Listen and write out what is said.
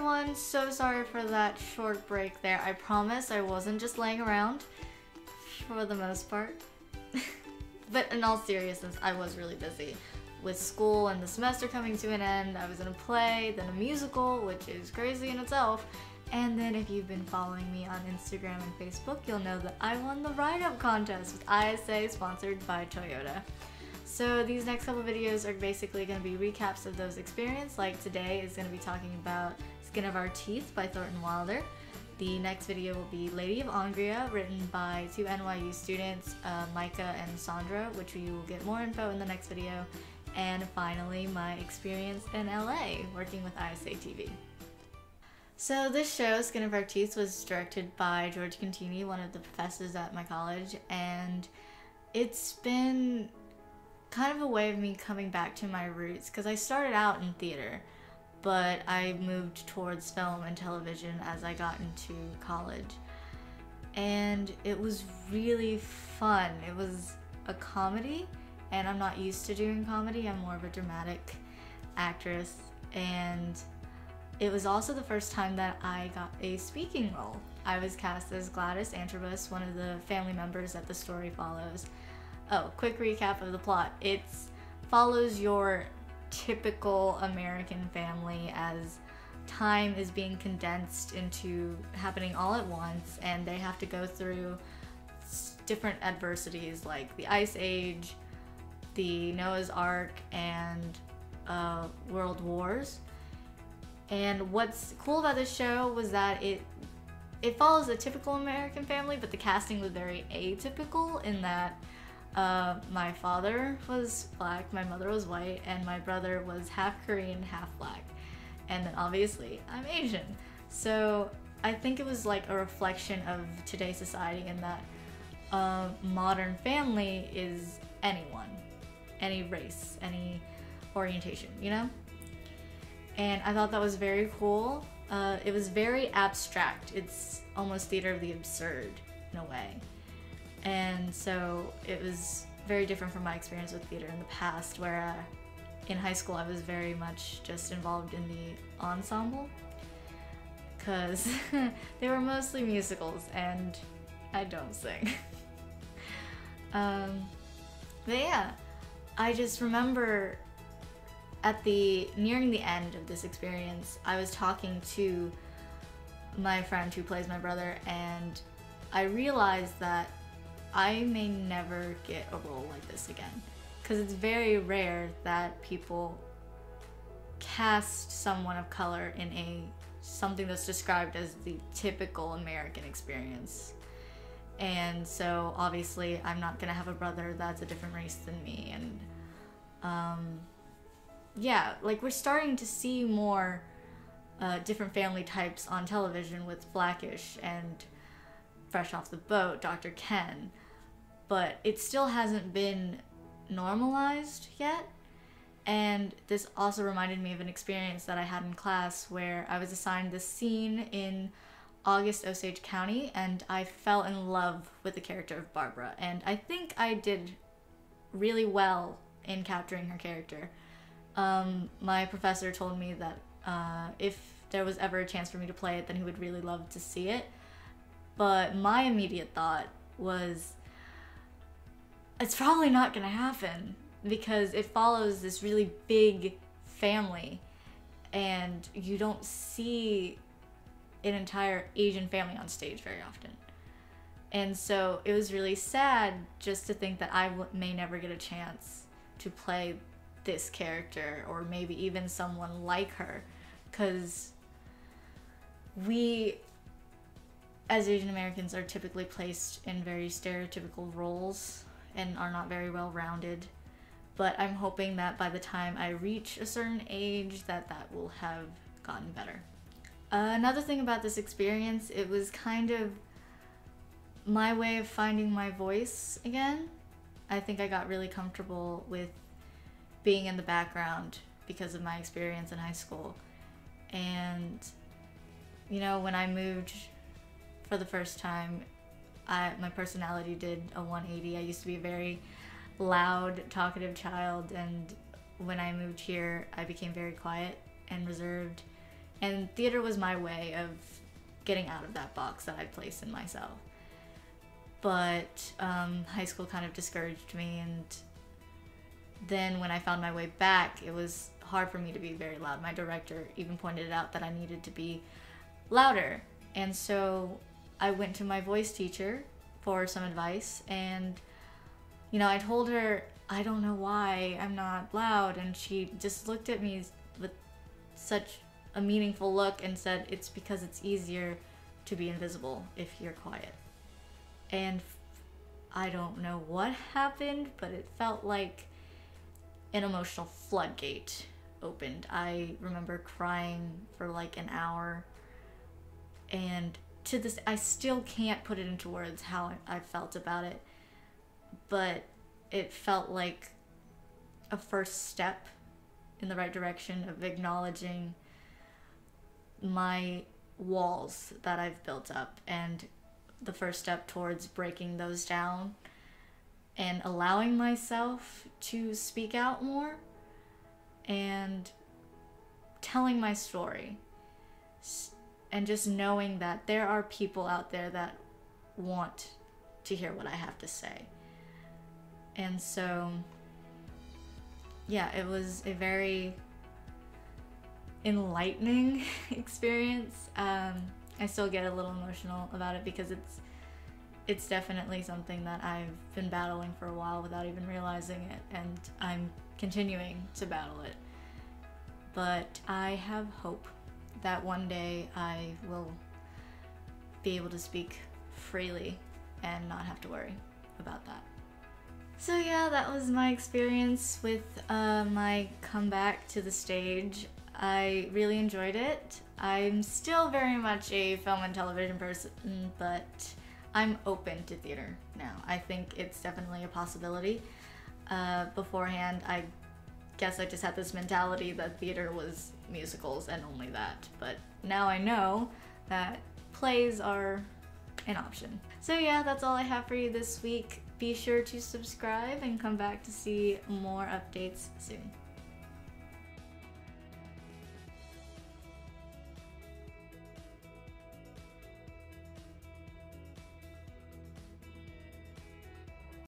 everyone, so sorry for that short break there. I promise I wasn't just laying around for the most part. But in all seriousness, I was really busy with school and the semester coming to an end. I was in a play, then a musical, which is crazy in itself. And then if you've been following me on Instagram and Facebook, you'll know that I won the write-up contest with ISA, sponsored by Toyota. So these next couple videos are basically going to be recaps of those experiences. Like today is going to be talking about Skin of Our Teeth by Thornton Wilder. The next video will be Lady of Angria, written by two NYU students, Micah and Sandra, which we will get more info in the next video. And finally, my experience in LA, working with ISA TV. So this show, Skin of Our Teeth, was directed by George Contini, one of the professors at my college, and it's been kind of a way of me coming back to my roots, because I started out in theater, but I moved towards film and television as I got into college. And it was really fun. It was a comedy, and I'm not used to doing comedy. I'm more of a dramatic actress, and it was also the first time that I got a speaking role. I was cast as Gladys Antrobus, one of the family members that the story follows. Oh, quick recap of the plot. It follows your typical American family as time is being condensed into happening all at once, and they have to go through different adversities like the Ice Age, the Noah's Ark, and World Wars. And what's cool about this show was that it follows a typical American family, but the casting was very atypical in that my father was black, my mother was white, and my brother was half Korean, half black. And then obviously I'm Asian. So I think it was like a reflection of today's society in that modern family is anyone, any race, any orientation, you know? And I thought that was very cool. It was very abstract. It's almost theater of the absurd in a way. And so it was very different from my experience with theater in the past, where in high school I was very much just involved in the ensemble, because they were mostly musicals and I don't sing. But yeah, I just remember nearing the end of this experience, I was talking to my friend who plays my brother, and I realized that I may never get a role like this again, because it's very rare that people cast someone of color in something that's described as the typical American experience. And so obviously I'm not gonna have a brother that's a different race than me, and yeah, like we're starting to see more different family types on television with Blackish and Fresh Off the Boat, Dr. Ken, but it still hasn't been normalized yet. And this also reminded me of an experience that I had in class where I was assigned this scene in August Osage County, and I fell in love with the character of Barbara, and I think I did really well in capturing her character. My professor told me that if there was ever a chance for me to play it, then he would really love to see it. But my immediate thought was, it's probably not gonna happen, because it follows this really big family, and you don't see an entire Asian family on stage very often. And so it was really sad just to think that I may never get a chance to play this character, or maybe even someone like her, because we as Asian Americans are typically placed in very stereotypical roles and are not very well rounded. But I'm hoping that by the time I reach a certain age that will have gotten better. Another thing about this experience, it was kind of my way of finding my voice again. I think I got really comfortable with being in the background because of my experience in high school. And, you know, when I moved for the first time, my personality did a 180. I used to be a very loud, talkative child, and when I moved here, I became very quiet and reserved. And theater was my way of getting out of that box that I'd placed in myself. But high school kind of discouraged me, and then when I found my way back, it was hard for me to be very loud. My director even pointed out that I needed to be louder. And so I went to my voice teacher for some advice, and I told her, I don't know why I'm not loud, and she just looked at me with such a meaningful look and said, it's because it's easier to be invisible if you're quiet. And I don't know what happened, but it felt like an emotional floodgate opened. I remember crying for like an hour, and to this, I still can't put it into words how I felt about it, but it felt like a first step in the right direction of acknowledging my walls that I've built up, and the first step towards breaking those down and allowing myself to speak out more and telling my story, and just knowing that there are people out there that want to hear what I have to say. And so, yeah, it was a very enlightening experience. I still get a little emotional about it because it's definitely something that I've been battling for a while without even realizing it, and I'm continuing to battle it. But I have hope that one day I will be able to speak freely and not have to worry about that. So yeah, that was my experience with my comeback to the stage. I really enjoyed it. I'm still very much a film and television person, but I'm open to theater now. I think it's definitely a possibility. Beforehand, I guess I just had this mentality that theater was musicals and only that, but now I know that plays are an option. So yeah, that's all I have for you this week. Be sure to subscribe and come back to see more updates soon.